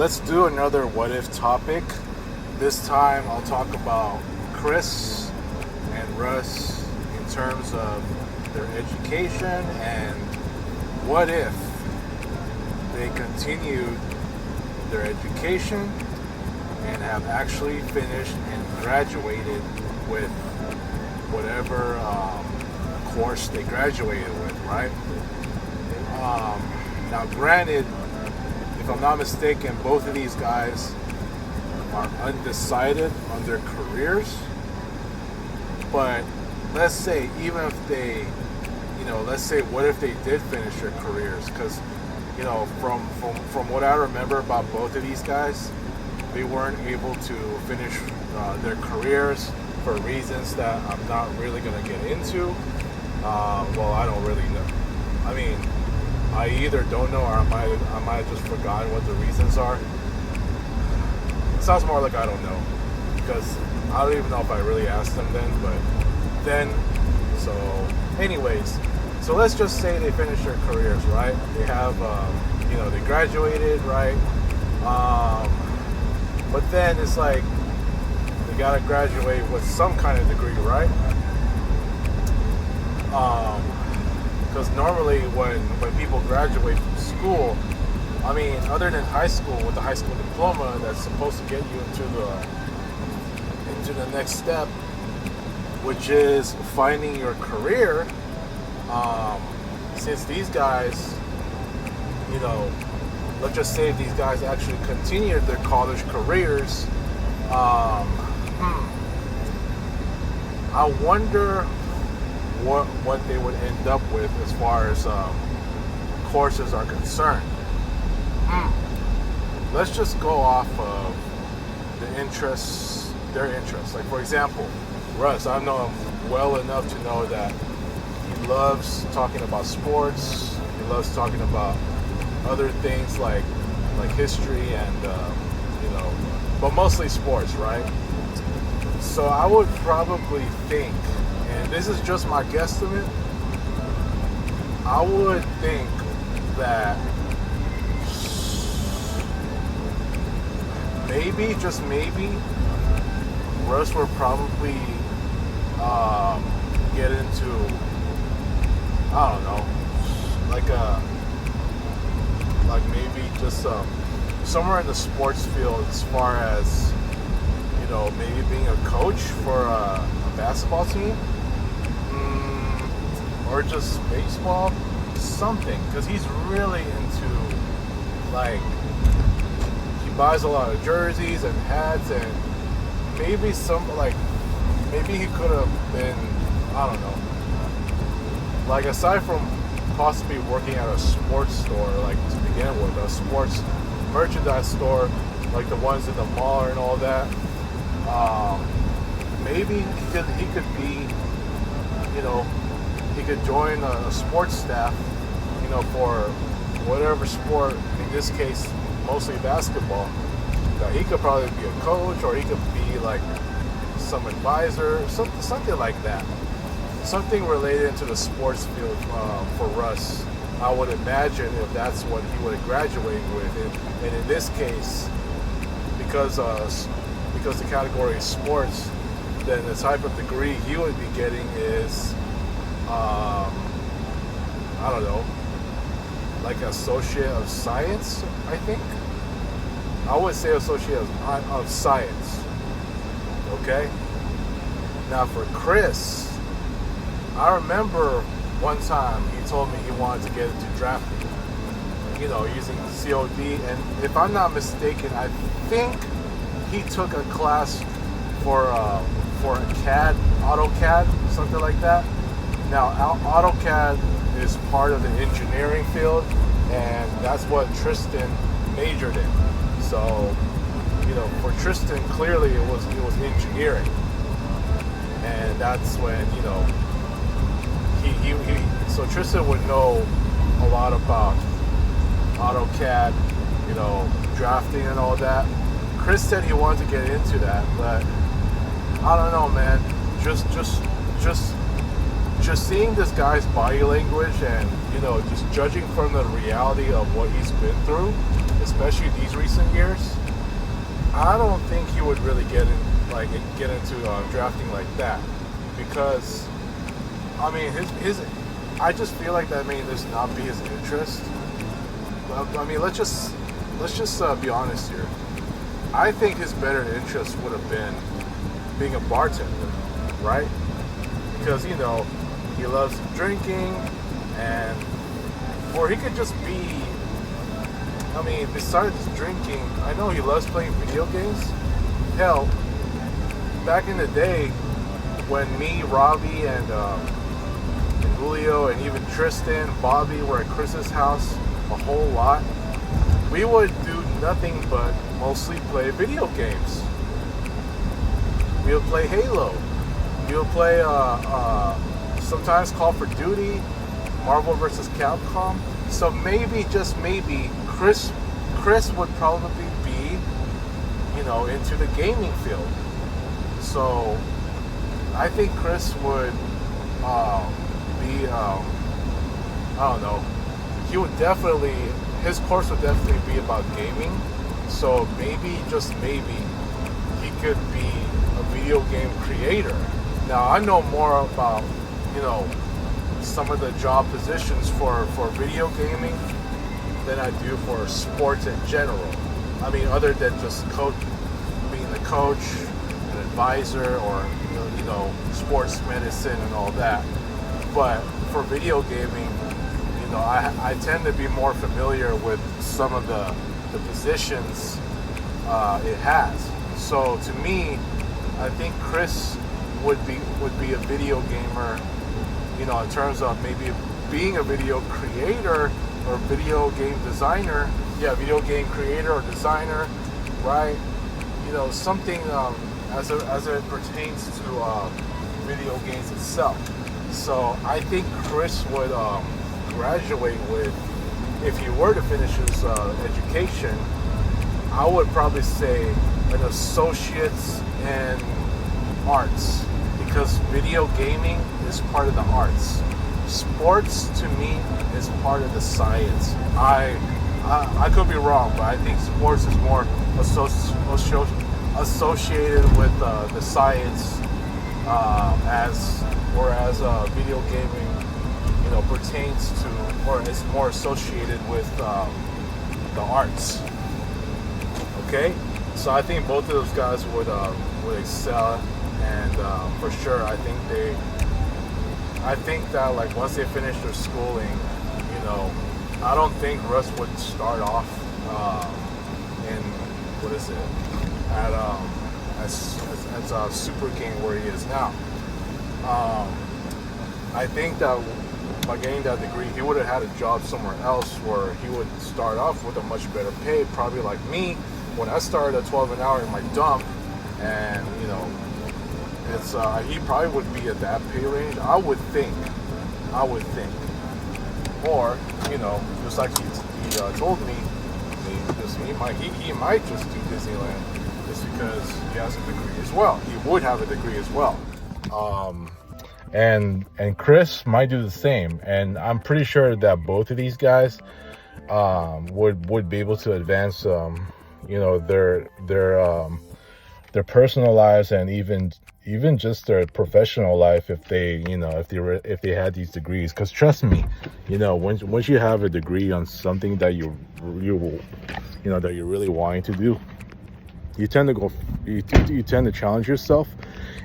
let's do another what if topic. This time I'll talk about Chris and Russ in terms of their education and what if they continued their education and have actually finished and graduated with whatever course they graduated with, right? Now, granted, if I'm not mistaken, both of these guys are undecided on their careers. But let's say, even if they, let's say, what if they did finish their careers? Because, from what I remember about both of these guys, they weren't able to finish their careers for reasons that I'm not really going to get into. Well, I don't really know. I mean, I either don't know or I might have just forgotten what the reasons are. It sounds more like I don't know, because I don't even know if I really asked them then, so anyways, so let's just say they finished their careers, right? They have, they graduated, right? But then it's like, they gotta graduate with some kind of degree, right? Because normally when people graduate from school, I mean, other than high school, with the high school diploma that's supposed to get you into the next step, which is finding your career. Since these guys, let's just say these guys actually continued their college careers, I wonder what they would end up with as far as courses are concerned. Let's just go off of their interests. Like, for example, Russ, I know him well enough to know that he loves talking about sports. He loves talking about other things like history and but mostly sports, right? So I would probably think, and this is just my guesstimate, I would think that maybe, just maybe, Russ would probably get into, I don't know, like maybe just somewhere in the sports field, as far as, maybe being a coach for a basketball team, or just baseball, something, because he's really into, like, he buys a lot of jerseys and hats, and maybe maybe he could have been, I don't know, like, aside from possibly working at a sports store, like, to begin with, a sports merchandise store, like the ones in the mall and all that, maybe he could be, he could join a sports staff, for whatever sport, in this case, mostly basketball. Now, he could probably be a coach, or he could be like some advisor, something like that. Something related to the sports field for Russ, I would imagine, if that's what he would graduate with. And in this case, because the category is sports, then the type of degree he would be getting is, I don't know, like Associate of Science, I think. I would say Associate of Science. Okay? Now for Chris, I remember one time he told me he wanted to get into drafting, using COD, and if I'm not mistaken, I think he took a class for a CAD, AutoCAD, something like that. Now, AutoCAD is part of the engineering field, and that's what Tristan majored in. So, for Tristan, clearly it was engineering, and that's when so Tristan would know a lot about AutoCAD, drafting and all that. Chris said he wanted to get into that, but I don't know, man. Just seeing this guy's body language and, just judging from the reality of what he's been through, especially these recent years, I don't think he would really get into drafting like that, because I mean his I just feel like that may just not be his interest. I mean, let's just be honest here. I think his better interest would have been being a bartender, right? Because he loves drinking, and or he could just be. I mean, besides drinking, I know he loves playing video games. Hell, back in the day, when me, Robbie, and Julio, and even Tristan, Bobby were at Chris's house a whole lot, we would do nothing but mostly play video games. We would play Halo. We would play sometimes Call for Duty, Marvel vs. Capcom. So maybe, just maybe, Chris would probably be, into the gaming field. So I think Chris would be, I don't know, he would definitely, his course would definitely be about gaming. So maybe, just maybe, he could be a video game creator. Now, I know more about, some of the job positions for video gaming than I do for sports in general. I mean, other than just being a coach, an advisor, or sports medicine and all that. But for video gaming, I tend to be more familiar with some of the positions it has. So to me, I think Chris would be a video gamer, in terms of maybe being a video creator or video game designer. Yeah, video game creator or designer, right? Something as it pertains to video games itself. So I think Chris would graduate with, if he were to finish his education, I would probably say an associate's in arts, because video gaming is part of the arts. Sports, to me, is part of the science. I could be wrong, but I think sports is more associated with the science, whereas video gaming, pertains to, or is more associated with the arts. Okay, so I think both of those guys would excel, and for sure, I think that like once they finish their schooling, I don't think Russ would start off in as a super king where he is now. I think that by getting that degree, he would have had a job somewhere else where he would start off with a much better pay, probably like me when I started at 12 an hour in my dump, and it's he probably would be at that pay range. I would think, or just like he told me, he might just do Disneyland just because he has a degree as well. He would have a degree as well. And Chris might do the same, and I'm pretty sure that both of these guys would be able to advance their personal lives, and even just their professional life if they had these degrees. Because trust me, once you have a degree on something that you that you're really wanting to do, you tend to challenge yourself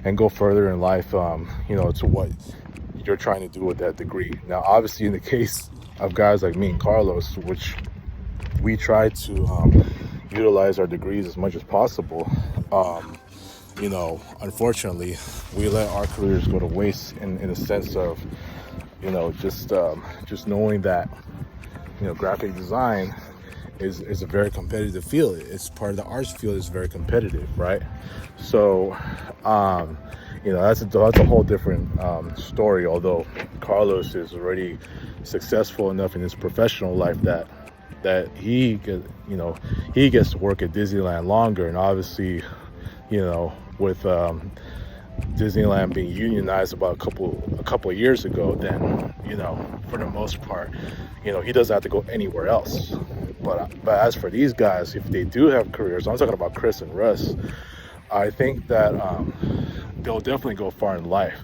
and go further in life, to what you're trying to do with that degree. Now, obviously, in the case of guys like me and Carlos, which we try to utilize our degrees as much as possible, unfortunately, we let our careers go to waste in a sense of, just knowing that, graphic design is a very competitive field. It's part of the arts field. It's very competitive, right? So, that's a whole different story. Although Carlos is already successful enough in his professional life that he gets to work at Disneyland longer, and obviously, with Disneyland being unionized about a couple of years ago, then for the most part, he doesn't have to go anywhere else. But as for these guys, if they do have careers, I'm talking about Chris and Russ, I think that they'll definitely go far in life.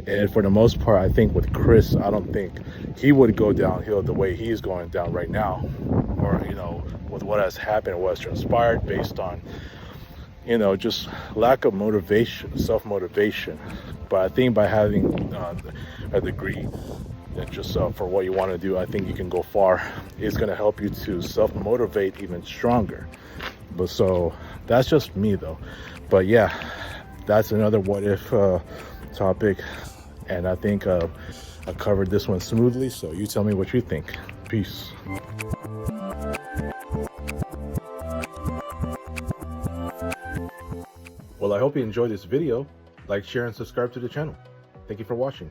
And for the most part, I think with Chris, I don't think he would go downhill the way he's going down right now, or with what has happened, what has transpired, based on just lack of motivation, self-motivation. But I think by having a degree and just for what you want to do, I think you can go far. It's going to help you to self-motivate even stronger. But so that's just me though. But yeah, that's another what if topic, and I think I covered this one smoothly. So you tell me what you think. Peace. Well, I hope you enjoyed this video. Like, share, and subscribe to the channel. Thank you for watching.